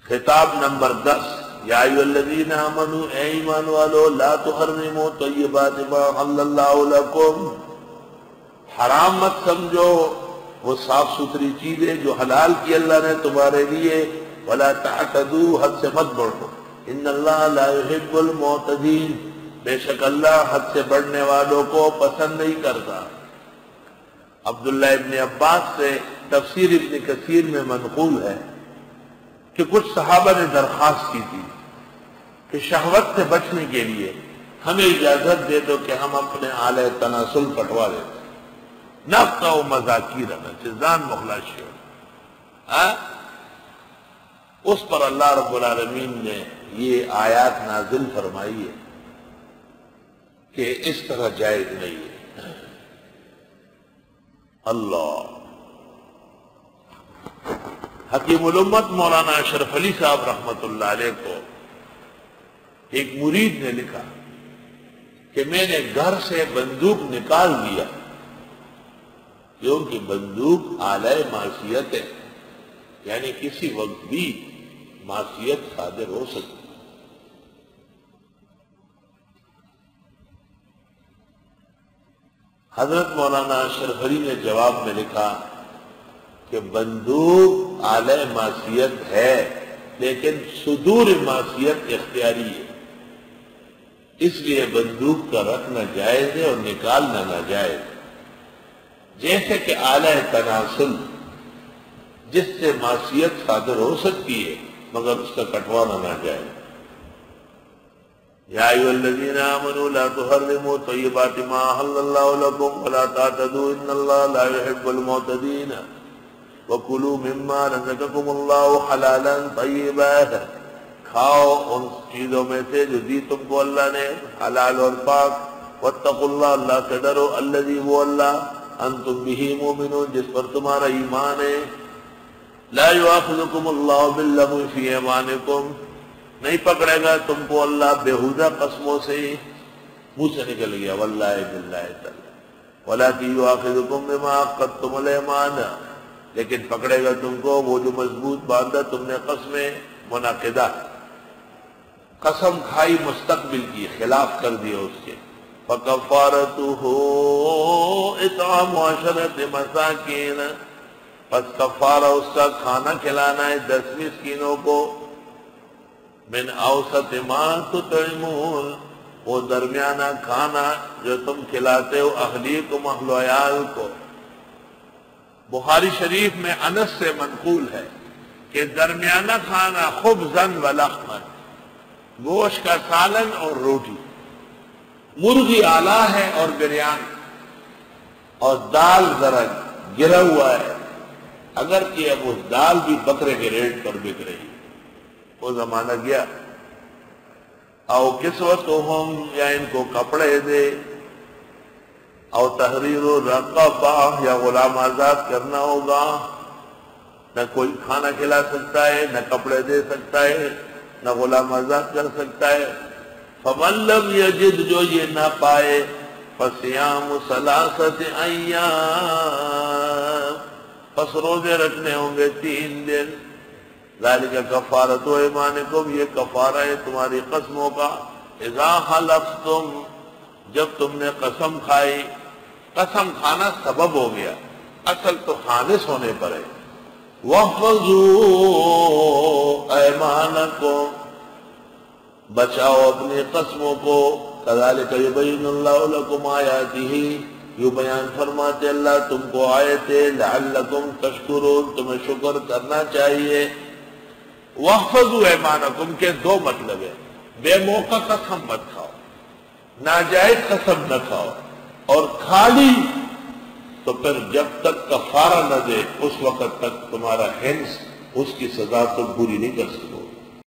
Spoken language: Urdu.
خطاب نمبر 10، یا ایھا الذین آمنوا، اے ایمان والو، لا تحرموا طیبات ما احل اللہ لکم، حرام مت سمجھو وہ صاف ستھری چیزیں جو حلال کی اللہ نے تمہارے لیے، ولا تعتدوا، حد سے مت بڑھو، ان اللہ لا يحب المعتدین، بے شک اللہ حد سے بڑھنے والوں کو پسند نہیں کرتا۔ عبداللہ ابن عباس سے تفسیر ابن کثیر میں منقول ہے کہ کچھ صحابہ نے درخواست کی تھی کہ شہوت سے بچنے کے لیے ہمیں اجازت دے دو کہ ہم اپنے آلہ تناسل کٹوا دیتے، نفقہ و مذاکیرنا، چیزان مخلاشی ہو۔ اس پر اللہ رب العالمین نے یہ آیات نازل فرمائی ہے کہ اس طرح جائز نہیں ہے۔ اللہ حکیم الامت مولانا اشرف علی صاحب رحمت اللہ علیہ کو ایک مرید نے لکھا کہ میں نے گھر سے بندوق نکال دیا، کیونکہ بندوق آلہ معصیت ہے، یعنی کسی وقت بھی معصیت صادر ہو سکتی۔ حضرت مولانا اشرف علی نے جواب میں لکھا کہ بندوق آلہ معصیت ہے، لیکن صدور معصیت اختیاری ہے، اس لیے بندوق کا رکھنا جائز ہے اور نکالنا ناجائز ہے۔ جیسے کہ آلہ تناسل جس سے معصیت صادر ہو سکتی ہے مگر اس کا کٹوانا ناجائز ہے۔ یا ایھا الذین آمنوا لا تحرموا طیبات ما احل اللہ لکم ولا تعتدوا ان اللہ لا يحب المعتدین وکلوا مما رزقکم اللہ حلالا طیبا، کھاؤ ان چیزوں میں سے جو دی تم کو اللہ نے حلال اور پاک، واتقوا اللہ، اللہ سے ڈرو، الذی وہ اللہ انتم بہ مؤمنون جس پر تمہارا ایمان ہے۔ لا یؤاخذکم اللہ باللغو فی ایمانکم، نہیں پکڑے گا تم کو اللہ بےہودہ قسموں سے، منہ سے نکل گیا واللہ باللہ تعالی، ولکن یؤاخذکم بما عقدتم الایمان، لیکن پکڑے گا تم کو وہ جو مضبوط باندھا تم نے قسمیں منعقدہ، قسم کھائی مستقبل کی، خلاف کر دیا اس کے۔ فکفارتہ اطعام 10 مساکین، پس کفارہ اس کا کھانا کھلانا ہے 10 مسکینوں کو، من اوسط ما تطعمون، وہ درمیانہ کھانا جو تم کھلاتے ہو اہلیکم، اہل و عیال کو۔ بخاری شریف میں انس سے منقول ہے کہ درمیانہ کھانا خبزاً و لحما، گوشت کا سالن اور روٹی، مرغی اعلیٰ ہے اور بریانی، اور دال ذرا گرا ہوا ہے، اگرچہ اب اس دال بھی بکرے کے ریٹ پر بک رہی، وہ زمانہ گیا۔ او کسوتہم، یا ان کو کپڑے دے، او تحریر رقبہ، یا غلام آزاد کرنا ہوگا، نہ کوئی کھانا کھلا سکتا ہے، نہ کپڑے دے سکتا ہے، نہ غلام آزاد کر سکتا ہے۔ فمن لم یجد، جو یہ نہ پائے، فصیام 3 ایام، پس روزے رکھنے ہوں گے 3 دن۔ ذالک کفارۃ ایمانکم، یہ کفارہ ہے تمہاری قسموں کا، اذا حلفتم، جب تم نے قسم کھائی۔ قسم کھانا سبب ہو گیا، اصل تو خالص ہونے پر ہے۔ واحفظوا ایمانکم، بچاؤ اپنی قسموں کو، کذالک یبین اللہ لکم آیاتہ، یوں بیان فرماتے اللہ تم کو آیتیں، لعلکم تشکرون، تمہیں شکر کرنا چاہیے۔ واحفظوا ایمانکم کے 2 مطلب ہے، بے موقع قسم مت کھاؤ، ناجائز قسم نہ کھاؤ، اور کھا لی تو پھر جب تک کفارہ نہ دے اس وقت تک تمہارا حنث اس کی سزا تو پوری نہیں کر سکتا۔